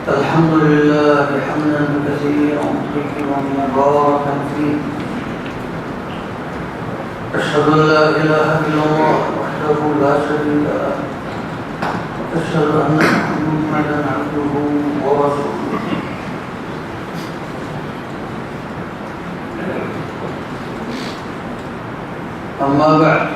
الحمد لله حمدا كثيرا طيبا مباركا فيه. أشهد أن لا إله إلا الله وحده لا شريك له، وأشهد أن محمدا عبده ورسوله. أما بعد،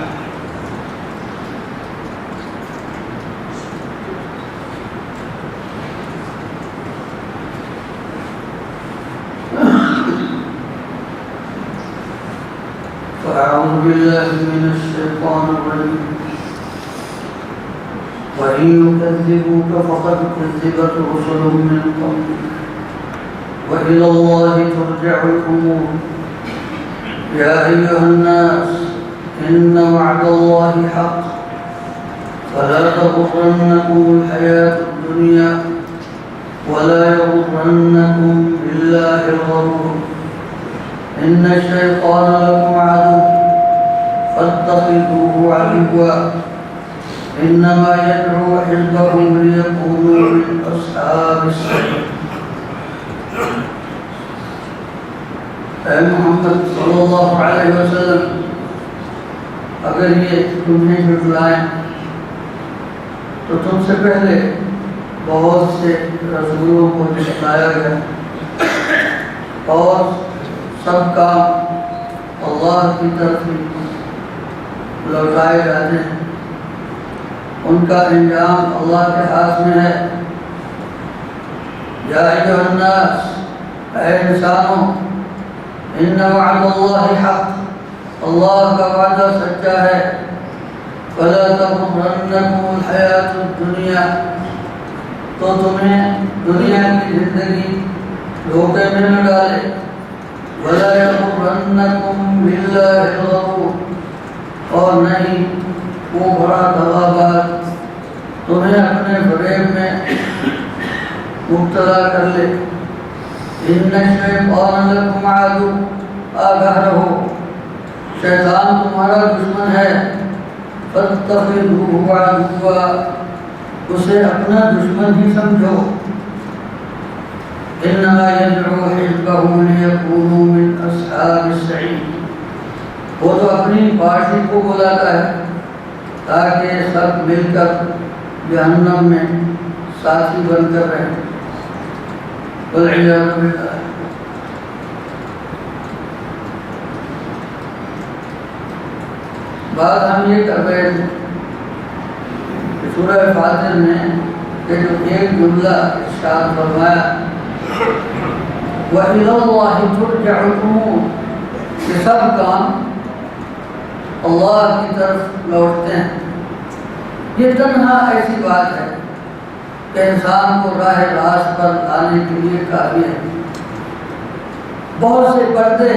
فأعوذ بالله من الشيطان الرجيم. وإن يكذبوك فقد كذبت رسل من قبلك وإلى الله ترجع الأمور. يا أيها الناس إن وعد الله حق فلا تغرنكم الحياة الدنيا ولا يغرنكم بالله الغرور. إن الشيطان لكم عدو فاتخذوه عدوا إنما يدعو حزبه ليكونوا من أصحاب السعير. اے محمد صلی اللہ علیہ وسلم، اگر یہ تمہیں جھٹلائیں تو تم سے پہلے بہت سے رسولوں کو جھٹلایا گیا، اور سب کام اللہ کی طرف لوٹائے جاتے ہیں، ان کا انجام اللہ کے ہاتھ میں ہے۔ یا ایھا الناس، اے انسانوں، ان وعد اللہ حق، اللہ کا وعدہ سچا ہے۔ فلا تغرنکم الحیاۃ الدنیا، تو تمہیں دنیا کی زندگی دھوکے میں نہ ڈالے۔ ولا یغرنکم باللہ الغرور، اور نہیں وہ بڑا دغاباز تمہیں اپنے فریب میں مبتلا کر لے۔ ان الشیطان لکم عدو، آگاہ رہو، شیطان تمہارا دشمن ہے۔ فاتخذوہ عدوا، اسے اپنا دشمن ہی سمجھو۔ انما يدعو حزبه ليكونوا من اصحاب السعير، وہ تو اپنی پارٹی کو بلاتا ہے تاکہ سب مل کر جہنم میں ساتھی بن کر رہیں۔ والعیاذ باللہ۔ بات ہم یہ کر رہے تھے کہ سورہ فاطر میں کہ جو ایک جملہ ارشاد فرمایا وَإِلَى اللَّهِ تُرْجَعُ الْأُمُورُ، کہ سب کام اللہ کی طرف لوٹتے ہیں۔ یہ تنہا ایسی بات ہے کہ انسان کو راہ راست پر لانے کے لیے کافی ہے۔ بہت سے پردے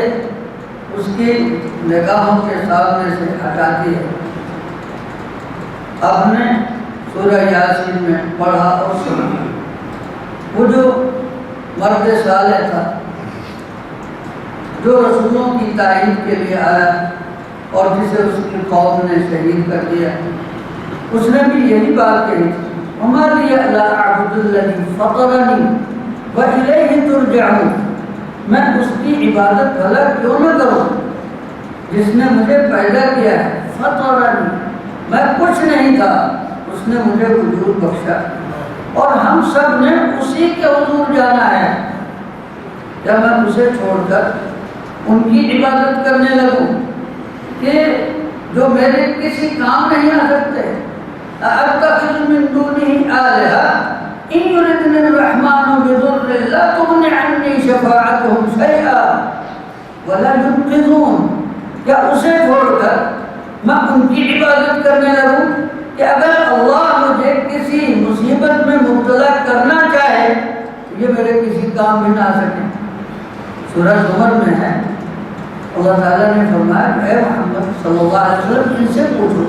اس کی نگاہوں کے سامنے سے ہٹاتی ہے۔ آپ نے سورہ یاسین میں پڑھا اور سنا، وہ جو مرد صالح تھا جو رسولوں کی تائید کے لیے آیا اور جسے اس کی قوم نے شہید کر دیا، اس نے بھی یہی بات کہی تھی، وَمَا لِيَ لَا أَعْبُدُ الَّذِي فَطَرَنِي وَإِلَيْهِ تُرْجَعُونَ، میں اس کی عبادت بھلا کیوں نہ کروں جس نے مجھے پیدا کیا ہے۔ فَطَرَنِي، میں کچھ نہیں تھا، اس نے مجھے وجود بخشا، اور ہم سب نے اسی کے حضور جانا ہے۔ کیا میں اسے چھوڑ کر ان کی عبادت کرنے لگوں کہ جو میرے کسی کام نہیں آ سکتے؟ أَأَتَّخِذُ مِن دُونِهِ آلِهَةً إِن يُرِدْنِ الرَّحْمَنُ بِضُرٍّ لَّا تُغْنِ عَنِّي شَفَاعَتُهُمْ شَيْئًا وَلَا يُنقِذُونَ، کیا اسے چھوڑ کر میں ان کی عبادت کرنے لگوں کہ اگر اللہ مجھے کسی مصیبت میں مبتلا کرنا چاہے تو یہ میرے کسی کام بھی نہ آ سکے۔ سورہ زمر میں ہے، اللہ تعالیٰ نے فرمایا اے محمد صلی اللہ علیہ وسلم، ان سے پوچھو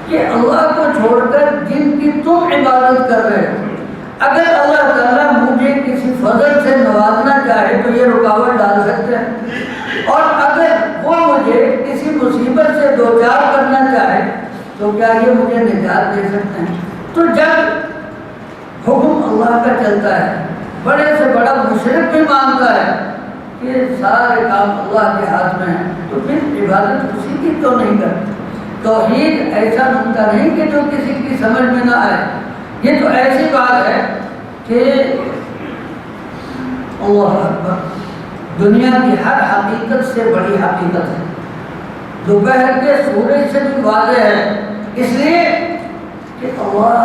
کہ اللہ کو چھوڑ کر جن کی تم عبادت کر رہے ہو، اگر اللہ تعالیٰ مجھے کسی فضل سے نوازنا چاہے تو یہ رکاوٹ ڈال سکتے ہیں، اور اگر وہ مجھے کسی مصیبت سے دوچار کرنا چاہے تو کیا یہ مجھے نجات دے سکتے ہیں؟ تو جب حکم اللہ کا چلتا ہے بڑے سے بڑا مشرک بھی مانتا ہے کہ سارے کام اللہ کے ہاتھ میں ہیں، تو پھر عبادت اسی کی کیوں نہیں کرتے؟ توحید ایسا نقطہ نہیں کہ جو کسی کی سمجھ میں نہ آئے، یہ تو ایسی بات ہے کہ اللہ اکبر، دنیا کی ہر حقیقت سے بڑی حقیقت ہے، دوپہر کے سورج سے بھی واضح ہے، اس لیے کہ اللہ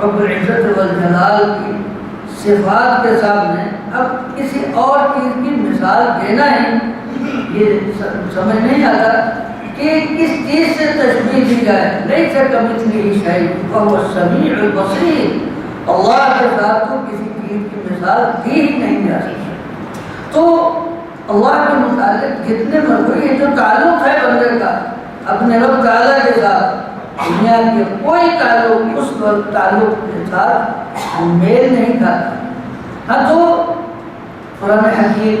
رب العزت والجلال کی صفات کے سامنے اب کسی اور چیز کی مثال دینا ہی یہ سمجھ نہیں آتا کہ کس چیز سے تشبیہ دی جائے۔ لیس کمثلہ شیء وہو السمیع البصیر، اللہ کے ساتھ تو کسی چیز کی مثال دی ہی نہیں جا سکتی۔ تو اللہ کے متعلق جتنے مرغوب یہ جو تعلق ہے بندے کا اپنے رب تعالیٰ کے ساتھ، دنیا کے کوئی تعلق اس وقت تعلق کے ساتھ میل نہیں کھاتا۔ ہاں تو قرآن حکیم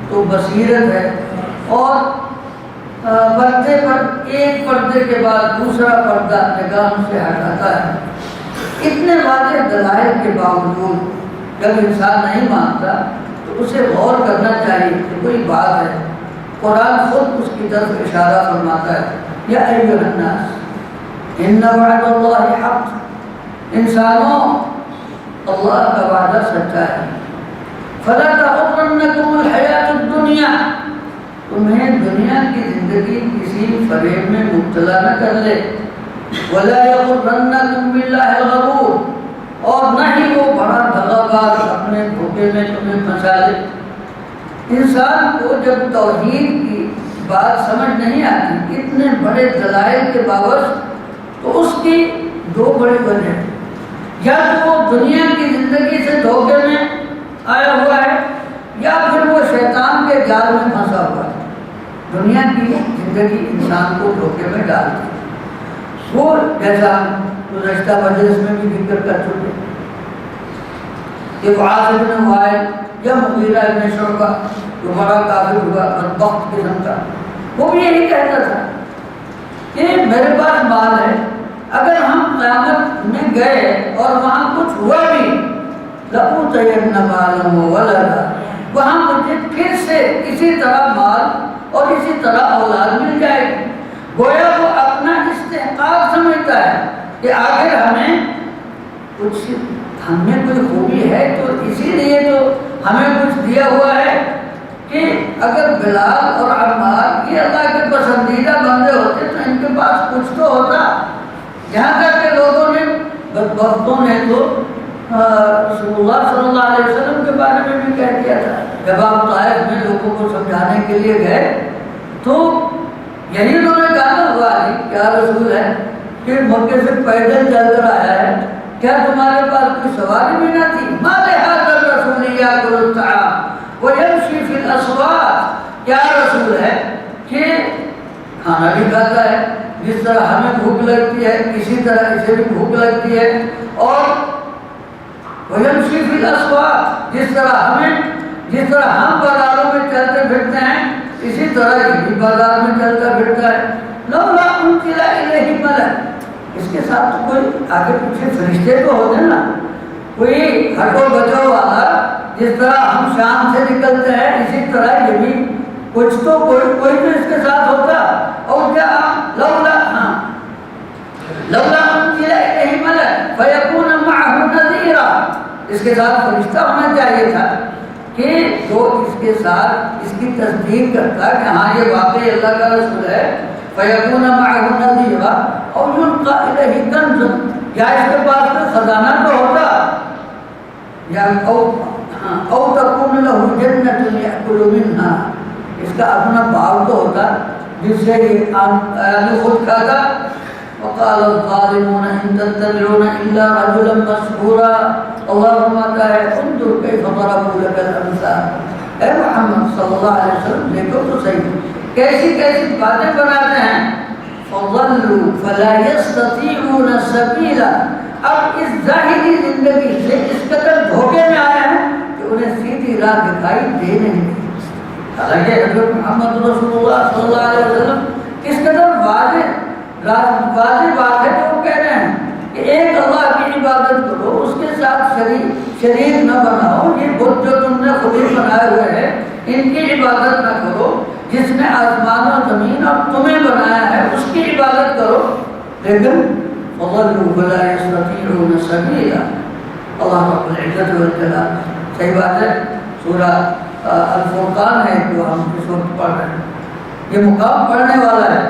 تو بصیرت ہے، اور پردے پر ایک پردے کے بعد دوسرا پردہ نگاہ سے ہٹاتا ہے۔ اتنے واضح دلائل کے باوجود جب انسان نہیں مانتا تو اسے غور کرنا چاہیے کہ کوئی بات ہے۔ قرآن خود اس کی طرف اشارہ فرماتا ہے، یا ایھا الناس ان وعد اللہ حق، انسانوں اللہ کا وعدہ سچا ہے۔ فلا تغرنکم الحیات الدنیا، تمہیں دنیا کی زندگی کسی فریب میں مبتلا نہ کر لے۔ ولا یغرنکم باللہ الغرور، اور نہ ہی وہ بڑا دغا باز اپنے دھوکے میں تمہیں پھنسا لے۔ انسان کو جب توحید کی بات سمجھ نہیں آتی اتنے بڑے دلائل کے باوجود، تو اس کی دو بڑی وجہ ہیں، یا تو وہ دنیا کی زندگی سے دھوکے میں آیا ہوا ہے، یا پھر وہ شیطان کے جال میں پھنسا ہوا ہے۔ دنیا کی زندگی انسان کو دھوکے میں ڈالتی ہے، وہ جیسا گزشتہ مجلس میں بھی ذکر کر چکے کہ معاذ بن وائل یا مغیرہ بن شعبہ جو بڑا کافر ہوا بدبخت قسم کا، وہ بھی یہی کہتا تھا کہ میرے پاس مال ہے، اگر ہم قیامت میں گئے اور وہاں کچھ ہوا بھی لَأُوتَيَنَّ مَالًا وَوَلَدًا، وہاں مجھے پھر سے اسی طرح مال اور اسی طرح اولاد مل جائے گی۔ گویا وہ اپنا استحقاق سمجھتا ہے کہ آخر ہم میں کوئی خوبی ہے تو اسی لیے تو ہمیں کچھ دیا ہوا ہے، کہ اگر بلال اور عمار یہ اللہ کے پسندیدہ بندے ہوتے تو ان کے پاس کچھ تو ہوتا۔ یہاں تک کہ لوگوں نے بدبختوں نے تو رسول اللہ صلی اللہ علیہ وسلم کے بارے میں بھی کہہ دیا تھا، جب آپ طائف میں لوگوں کو سمجھانے کے لیے گئے تو یہی انہوں نے کہا ہوا علی کیا رسول ہے کہ مکے سے پیدل چل کر آیا ہے، کیا تمہارے پاس کوئی سواری بھی نہ تھی؟ ما لہذا الرسول یاکل الطعام ویمشی فی الاسواق، کیا رسول ہے کہ کھانا بھی کھاتا ہے، جس طرح ہمیں بھوک لگتی ہے اسی طرح اسے بھی بھوک لگتی ہے، اور ویمشی فی الاسواق، جس طرح ہم بازاروں میں چلتے پھرتے ہیں اسی طرح یہ بھی بازار میں چلتا پھرتا ہے۔ لولا انزل الیہ ملک، اس کے ساتھ تو کوئی آگے پیچھے فرشتے تو ہوتے نا، کوئی ہٹو بچو والا، جس طرح ہم شام سے نکلتے ہیں اسی طرح یہ بھی کچھ تو کوئی تو اس کے ساتھ ہوتا۔ اور کیا لولا انزل الیہ ملک فیکون معہ نذیرا، اس کے ساتھ فرشتہ ہونا چاہیے تھا کہ جو اس کے ساتھ اس کی تصدیق کرتا کہ ہاں یہ واقعی اللہ کا رسول ہے۔ فیکون معہ نذیرا او یلقى الیہ کنز، یا اس کے پاس کوئی خزانہ تو ہوتا، یا او تکون لہ جنۃ یأکل منہا، اس کا اپنا باغ تو ہوتا جس سے یہ خود کھاتا۔ وقال الظالمون ان تتبعون الا رجلا مسحورا، اللہ فرماتا ہے انظر کیف ضربوا لك الامثال، اے محمد صلی اللہ علیہ وسلم دیکھو تو صحیح کیسی کیسی باتیں بناتے ہیں۔ فضلوا فلا يستطيعون سبيلا، اب اس ظاہری زندگی سے اس قدر دھوکے میں آئے ہیں کہ انہیں سیدھی راہ دکھائی دے نہیں۔ حالانکہ حضرت محمد رسول اللہ صلی اللہ علیہ وسلم کس قدر واضح بات ہے جو وہ کہہ رہے ہیں کہ ایک اللہ کی عبادت کرو، اس کے ساتھ شریک نہ بناؤ، یہ بت جو تم نے خود ہی بنائے ہوئے ہیں ان کی عبادت نہ کرو، جس نے آسمان و زمین اور تمہیں بنایا ہے اس کی عبادت کرو، لیکن فَضَلُّوا فَلَا يَسْتَطِيعُونَ سَبِيلًا۔ اللہ رب العزت والجلال، صحیح بات ہے، سورہ الفرقان ہے جو ہم اس وقت پڑھ رہے ہیں، یہ مقام پڑھنے والا ہے۔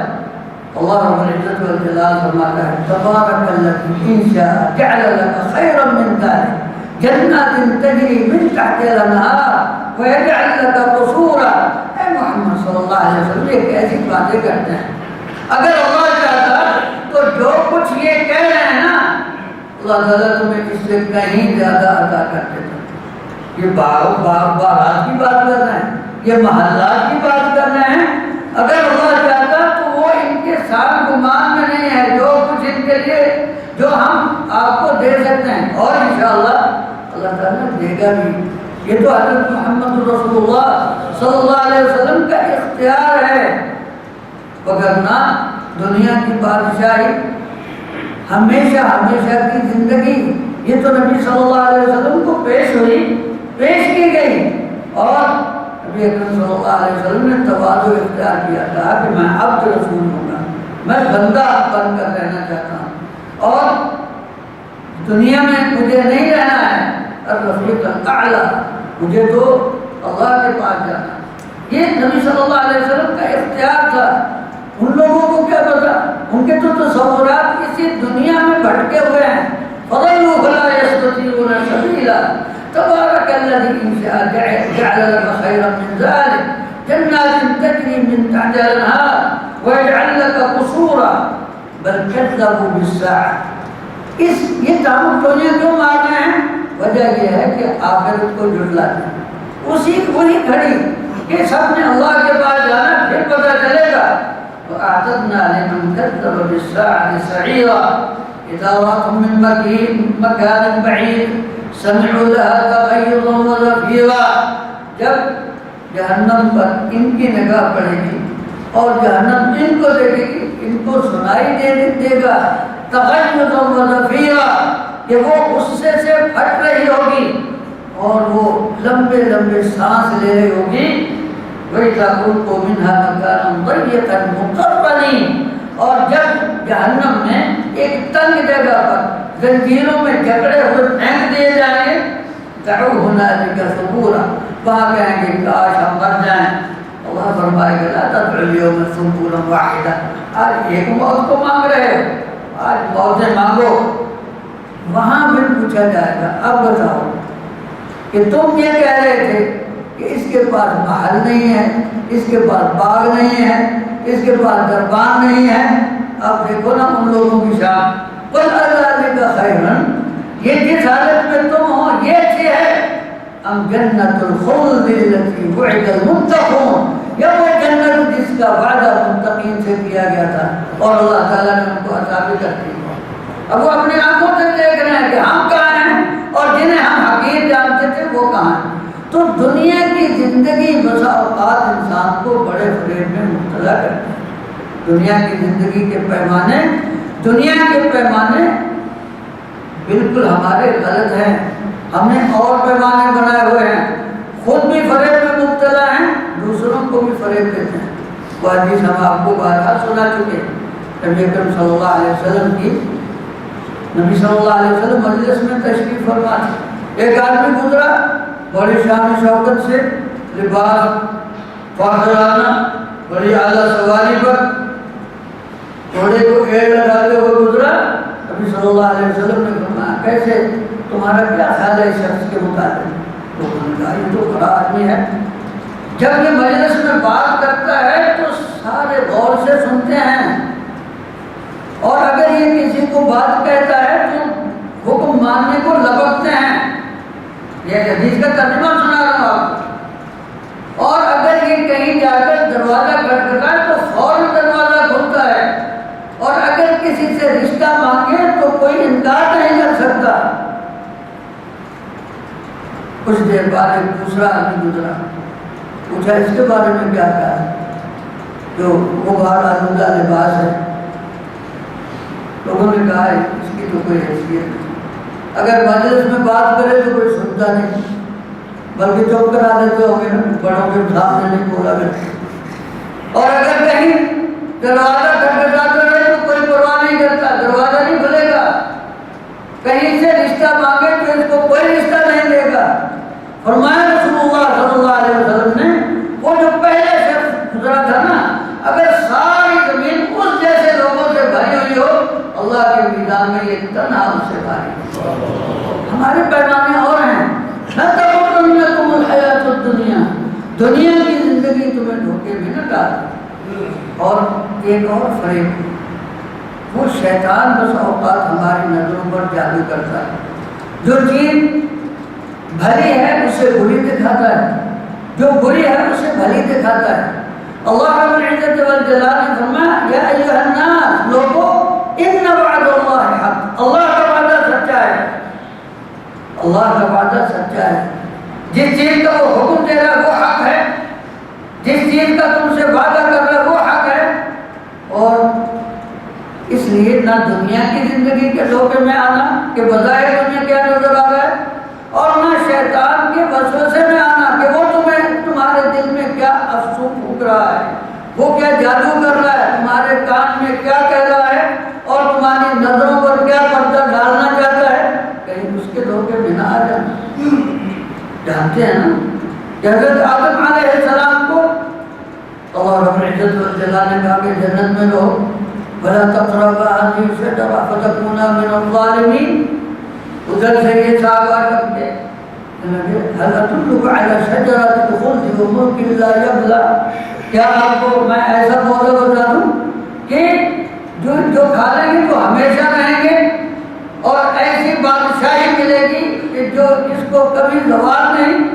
اللہ رب العزت والجلال فرماتا ہے تبارک الذی ان شاء جعل لك خیرا من ذلک جنات تجری من تحتها الانہار ویجعل لك قصورا۔ اے محمد صلی اللہ علیہ وسلم یہ کیسی باتیں کرتے ہیں؟ اگر اللہ چاہتا تو جو کچھ یہ کہہ رہے ہیں نا اللہ تعالیٰ تمہیں اس سے کہیں زیادہ عطا کر دیتا۔ یہ باغات کی بات کر رہے ہیں، یہ محلات کی بات کر رہے ہیں۔ اگر اللہ چاہتا تو وہ ان کے ساتھ گمان میں نہیں ہے، جو کچھ ان کے لیے جو ہم آپ کو دے سکتے ہیں، اور انشاءاللہ اللہ تعالیٰ دے گا بھی۔ یہ تو حضرت محمد رسول اللہ صلی اللہ علیہ وسلم کا اختیار ہے، وگرنہ دنیا کی بادشاہی ہمیشہ ہمیشہ کی زندگی یہ تو نبی صلی اللہ علیہ وسلم کو پیش کی گئی، اور نبی اکرم صلی اللہ علیہ وسلم نے تواضع اختیار کیا تھا کہ میں عبد رسول ہوں گا، میں بندہ بن کر رہنا چاہتا ہوں، اور دنیا میں مجھے نہیں رہنا ہے، الرفیق الاعلیٰ، مجھے تو اللہ کے پاس جانا ہے۔ یہ نبی صلی اللہ علیہ وسلم کا اختیار تھا۔ ان لوگوں کو کیا پتا، ان کے تو تصورات اسی دنیا میں بھٹکے ہوئے ہیں۔ فَضَلُّوا فَلَا يَسْتَطِيعُونَ سَبِيلًا تبارک الذی ان شاء جعل لك خیرا من ذلک جنات تجری من تحتها الانہار ویجعل لك قصورا بل کذبوا بالساعة۔ یہ تعمل ٹولیاں کیوں مار رہے ہیں؟ وجہ یہ ہے کہ آخرت کو جھٹلاتے ہیں، وہی گھڑی کہ سب نے اللہ کے پاس جانا پھر پتہ چلے گا۔ وَأَعْتَدْنَا لِمَنْ كَذَّبَ بِالسَّاعَةِ سَعِيرًا إِذَا رَأَوْا مِن مَّكَانٍ بَعِيدٍ سمعوا لها تغيظا وزفيرا۔ جب جہنم پر ان کی نگاہ پڑے گی اور جہنم ان کو دیکھے گی، ان کو سنائی دے گا تغیظا وزفیرا، کہ وہ غصے سے پھٹ رہی ہوگی اور وہ لمبے لمبے سانس لے رہی ہوگی۔ وَإِذَا أُلْقُوا مِنْهَا مَكَانًا ضَيِّقًا مُقَرَّنِينَ، اور جب جہنم میں ایک تنگ جگہ پر زنجیروں میں جکڑے ہوئے پھینک دیے جائیں گے، دعوا هنالك ثبورا، وہاں کہیں گے کاش ہم مر جائیں۔ اللہ فرمائے گا لا تدعوا اليوم ثبورا واحدا، آج ایک موت کو مانگ رہے ہو، آج موتیں مانگو۔ وہاں پھر پوچھا جائے گا اب بتاؤ کہ تم یہ کہہ رہے تھے کہ اس کے پاس محل نہیں ہے، اس کے پاس باغ نہیں ہے، اس کے پاس دربار نہیں ہے، اب دیکھو نا ان لوگوں کی شان۔ قل اذلک خیرا، یہ جس حالت میں تم ہو یہ اچھی ہے، ام جنت الخلد التي وعد المتقون، یا وہ جنت جس کا وعدہ متقین سے کیا گیا تھا اور اللہ تعالیٰ نے ان کو عطا بھی کر دی۔ اب وہ اپنی آنکھوں سے دیکھ رہے ہیں کہ ہم کہاں ہیں اور جنہیں ہم حقیر جانتے تھے وہ کہاں ہیں۔ تو دنیا کی زندگی بسا اوقات انسان کو بڑے فریب میں مبتلا کرتی ہے۔ دنیا کی زندگی کے پیمانے، دنیا کے پیمانے بالکل ہمارے غلط ہیں، ہم نے اور پیمانے بنائے ہوئے ہیں، خود بھی فریب میں مبتلا ہیں، دوسروں کو بھی فریب دیتے ہیں۔ وہ حدیث ہم آپ کو بارہا سنا چکے ہیں، نبی اکرم صلی اللہ علیہ وسلم کی، نبی صلی اللہ علیہ وسلم مجلس میں تشریف فرما تھے، ایک آدمی گزرا بڑی شان و شوکت سے، لباس فاخرانہ، بڑی اعلیٰ سواری پر گھوڑے کو ایڑ لگاتے ہوئے گزرا۔ نبی صلی اللہ علیہ وسلم نے فرمایا کیسے، تمہارا کیا خیال ہے اس شخص کے متعلق؟ لوگوں نے کہا یہ تو بڑا آدمی ہے۔ جب یہ مجلس میں بات کرتا ہے تو سارے غور سے سنتے ہیں، اور اگر یہ کسی کو بات کہتا ہے تو حکم ماننے کو لپکتے ہیں۔ یہ حدیث کا ترجمہ سنا رہا ہوں آپ کو۔ اور اگر یہ کہیں جا کر دروازہ کھٹکھٹائے تو فوراً دروازہ کھلتا ہے، اور اگر کسی سے رشتہ مانگے تو کوئی انکار نہیں کر سکتا۔ کچھ دیر بعد ایک دوسرا آدمی گزرا، پوچھا اس کے بارے میں کیا کہا ہے، جو غبار آلودہ لباس ہے۔ لوگوں نے کہا اس کی تو کوئی حیثیت نہیں، اگر مجلس میں بات کرے تو کوئی سنتا نہیں، بلکہ چپ کرا دیتے ہو گے، بڑوں کے سامنے نہیں بولا کرتے۔ اور اگر کہیں دروازہ کھٹکھٹاتا رہے تو کوئی پرواہ نہیں کرتا، دروازہ نہیں کھلے گا۔ کہیں سے رشتہ مانگے تو اس کو کوئی رشتہ نہیں دے گا۔ فرمایا رسول اللہ صلی اللہ علیہ وسلم نے، وہ جو پہلے شخص گزرا تھا نا، اگر ساری زمین اس جیسے لوگوں سے بھری ہوئی ہو، اللہ کے میدان میں یہ تنہا اس سے بھاری۔ ہمارے پیمانے اور ہیں، نہ تغرنکم الحیات الدنیا، دنیا کی زندگی تمہیں دھوکے میں نہ ڈالے۔ اور ایک اور فریب، وہ شیطان بس اوقات ہماری نظروں پر جادو کرتا ہے۔ جو چیز بھلی ہے اسے بری دکھاتا ہے، جو بری ہے اسے بھلی دکھاتا ہے۔ اللہ رب العزت والجلال نے فرمایا یا ایھا الناس، لوگو ان وعد اللہ حق، اللہ کا وعدہ سچا ہے، اللہ کا وعدہ سچا ہے۔ جس چیز کا وہ حکم دے رہا ہے وہ حق ہے، جس چیز کا تم سے وعدہ کر رہا ہے وہ حق ہے۔ اور اس لیے نہ دنیا کی زندگی کے دھوکے میں آنا کہ بظاہر تمہیں کیا نظر آ رہا ہے، اور نہ شیطان کے وسوسے میں آنا کہ وہ تمہارے دل میں کیا افسوس پھونک رہا ہے، وہ کیا جادو کر رہا ہے، تمہارے کان میں کیا کہہ رہا ہے، اور تمہاری نظروں پر کیا پردہ ڈالنا چاہتا ہے، کہیں اس کے دھوکے میں نہ آ جانا۔ جانتے ہیں نا کہ حضرت آدم علیہ السلام کو اللہ رب العزت والجلال نے کہا کہ جنت میں رہو، وَلَا تَقْرَبَا هَذِهِ الشَّجَرَةَ فَتَكُونَا مِنَ الظَّالِمِينَ۔ ادھر سے یہ ساگ آ کرتے هَلْ أَدُلُّكَ عَلَى شَجَرَةِ الْخُلْدِ وَمُلْكٍ لَا يَبْلَىٰ، کیا آپ کو میں ایسا پودا بتا دوں کہ جو کھا لیں گے تو ہمیشہ رہیں گے، اور ایسی بادشاہی ملے گی کہ جو اس کو کبھی زوال نہیں۔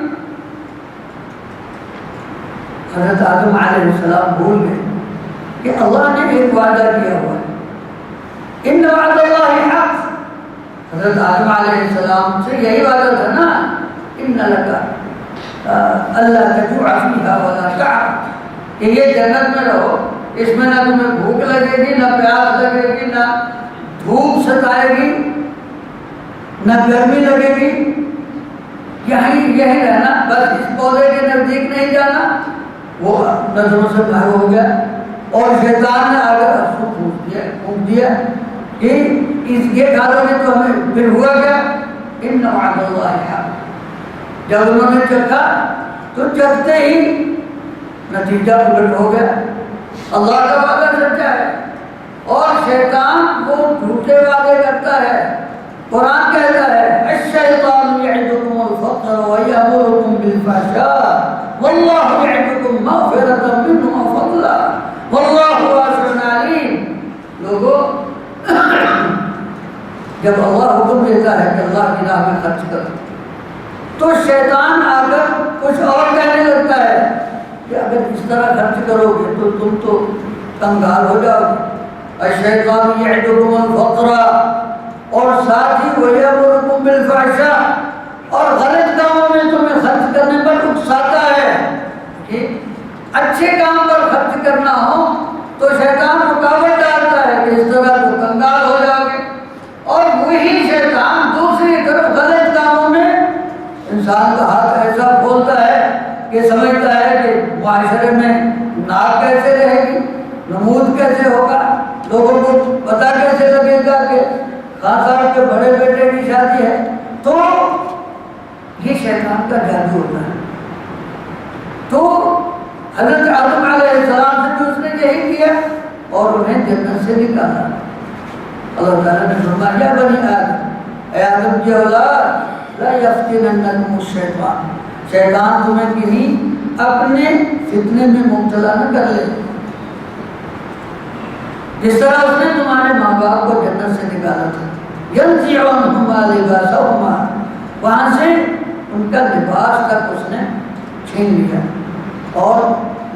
حضرت آدم علیہ السلام بھول گئے کہ اللہ نے ایک وعدہ کیا ہوا ہے، ان وعد اللہ حق۔ حضرت آدم علیہ السلام سے یہی وعدہ تھا نا، ان لک الا تجوع فیھا ولا تعری، کہ یہ جنت میں رہو، اس میں نہ تمہیں بھوک لگے گی، نہ پیاس لگے گی، نہ دھوپ ستائے گی، نہ گرمی لگے گی، یہی رہنا، بس اس پودے کے نزدیک نہیں جانا۔ وہ نظروں سے باہر ہو گیا، اور شیطان نے آگر افسو پھونک دیا کہ یہ کھا لو گے تو ہمیں، پھر ہوا کیا، ان وعد اللہ حق۔ جب انہوں نے چکھا تو چکھتے ہی نتیجہ الٹ ہو گیا۔ اللہ کا وعدہ سچا ہے اور شیطان وہ جھوٹے وعدے کرتا ہے۔ قرآن کہتا ہے الشیطان یعدکم الفقر ویأمرکم بالفحشاء واللہ یعدکم مغفرۃ منہ وفضلا واللہ واسع علیم۔ لوگوں، جب اللہ حکم دیتا ہے کہ اللہ کی راہ میں خرچ کرو تو شیطان آ کر کچھ اور کہنے لگتا ہے کہ اگر اس طرح خرچ کرو گے تو تم تو کنگال ہو جاؤ گے۔ الشیطان یعدکم الفقر، اور ساتھ ہی ویأمرکم بالفحشاء، اور غلط کاموں میں تمہیں خرچ کرنے پر اکساتا ہے کہ اچھے کام پر خرچ کرنا ہو تو شیطان رکاوٹ ڈالتا ہے کہ اس طرح تو کنگال ہو جاؤ گے، اور وہی شیطان دوسری طرف غلط کاموں میں انسان کا ہاتھ ایسا کھولتا ہے کہ سمجھتا ہے کہ معاشرے میں ناک کیسے رہے گی، نمود کیسے ہوگا، لوگوں کو پتہ کیسے لگے گا کہ خان صاحب کے بڑے بیٹے کی شادی ہے۔ تو یہ شیطان کا جادو ہوتا ہے۔ تو حضرت آدم علیہ السلام سے بھی اس نے یہی کیا اور انہیں جنت سے نکالا۔ اللہ تعالیٰ نے فرمایا یا بنی آدم، اے آدم کی اولاد، لا یفتننکم الشیطان، شیطان تمہیں کہیں اپنے فتنے میں مبتلا نہ کر لے، جس طرح اس نے تمہارے ماں باپ کو جنت سے نکالا تھا۔ ينزع عنہما لباسہما، وہاں سے ان کا لباس تک اس نے چھین لیا، اور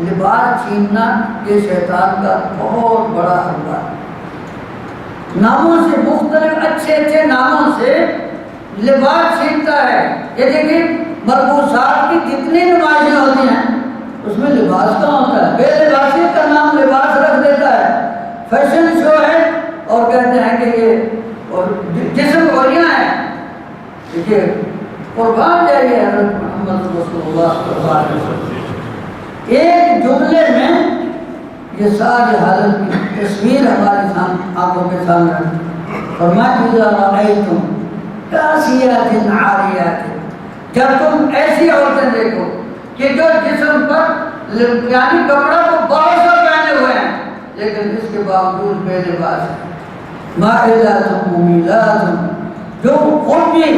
لباس چھیننا یہ شیطان کا بہت بڑا حربہ ہے۔ ناموں سے مختلف اچھے ناموں سے لباس چھینتا ہے۔ یہ دیکھیں ملبوسات کی جتنی نمائشیں ہوتی ہیں اس میں لباس کہاں ہوتا ہے؟ بے لباسی کا نام لباس رکھ دیتا ہے۔ فیشن شو ہے اور کہتے ہیں کہ یہ اور جسم اوریاں ہیں۔ دیکھیے قربان جائیے حضرت محمد رسول اللہ صلی اللہ علیہ وسلم۔ ایک جملے میں یہ ساری حالت کی تصویر ہماری آنکھوں کے سامنے ہے۔ فرمایا اذا رأیتم کاسیات عاریات، جب تم ایسی عورتیں دیکھو کہ جو جسم پر یعنی کپڑا تو بہت سا پہنے ہوئے ہیں لیکن اس کے باوجود بے لباس ہے، مائلات ممیلات، جو خود بھی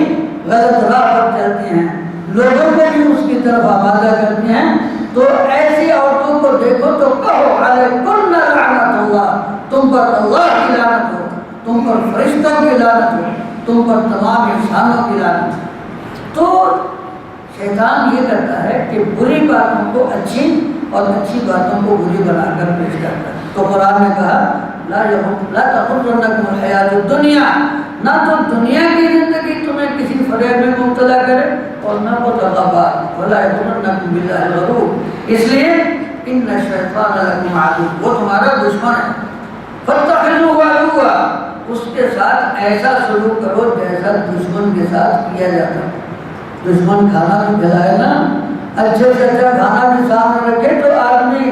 غلط راہ پر چلتی ہیں، لوگوں کو بھی اس کی طرف آمادہ کرتی ہیں، تو ایسی عورتوں کو دیکھو تو کہو علیکن لعنت اللہ، تم پر اللہ کی لعنت ہو، تم پر فرشتوں کی لعنت ہو، تم پر تمام انسانوں کی لعنت ہو۔ تو شیطان یہ کرتا ہے کہ بری باتوں کو اچھی اور اچھی باتوں کو بری بنا کر پیش کرتا ہے۔ تو قرآن نے کہا لا تغرنکم الحیات الدنیا، نہ تو دنیا کی زندگی تمہیں کسی فریب میں مبتلا کرے اور نہ وہ تغابات، ولا یغرنکم باللہ الغرور، اس لیے ان الشیطان لکم عدو، وہ تمہارا دشمن ہے، فاتخذوہ عدوا، اس کے ساتھ ایسا سلوک کرو جیسا دشمن کے ساتھ کیا جاتا ہے۔ دشمن کھانا بھی کھلائے نا، اچھے سے اچھا کھانا بھی سامنے رکھے تو آدمی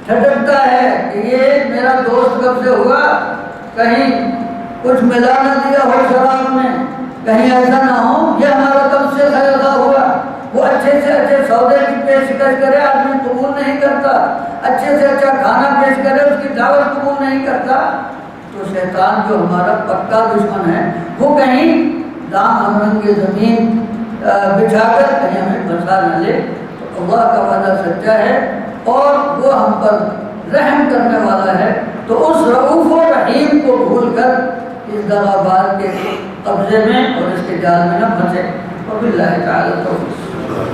ٹھٹکتا ہے کہ یہ میرا دوست کب سے ہوا، کہیں کچھ ملا نہ دیا ہو شراب میں، کہیں ایسا نہ ہو، یہ ہمارا کب سے خیال ہوا۔ وہ اچھے سے اچھے سودے کی پیشکش کرے، آدمی قبول نہیں کرتا، اچھے سے اچھا کھانا پیش کرے، اس کی دعوت قبول نہیں کرتا۔ تو شیطان جو ہمارا پکا دشمن ہے وہ کہیں دام ہمرنگ کی زمین بچھا کر کہیں ہمیں پھنسا نہ لے۔ تو اللہ کا وعدہ سچا ہے اور وہ ہم پر رحم کرنے والا ہے، تو اس رؤوف و رحیم کو بھول کر اس دغاباز کے قبضے میں اور اس کے جال میں نہ پھنسے۔ وباللہ تعالی توفیق۔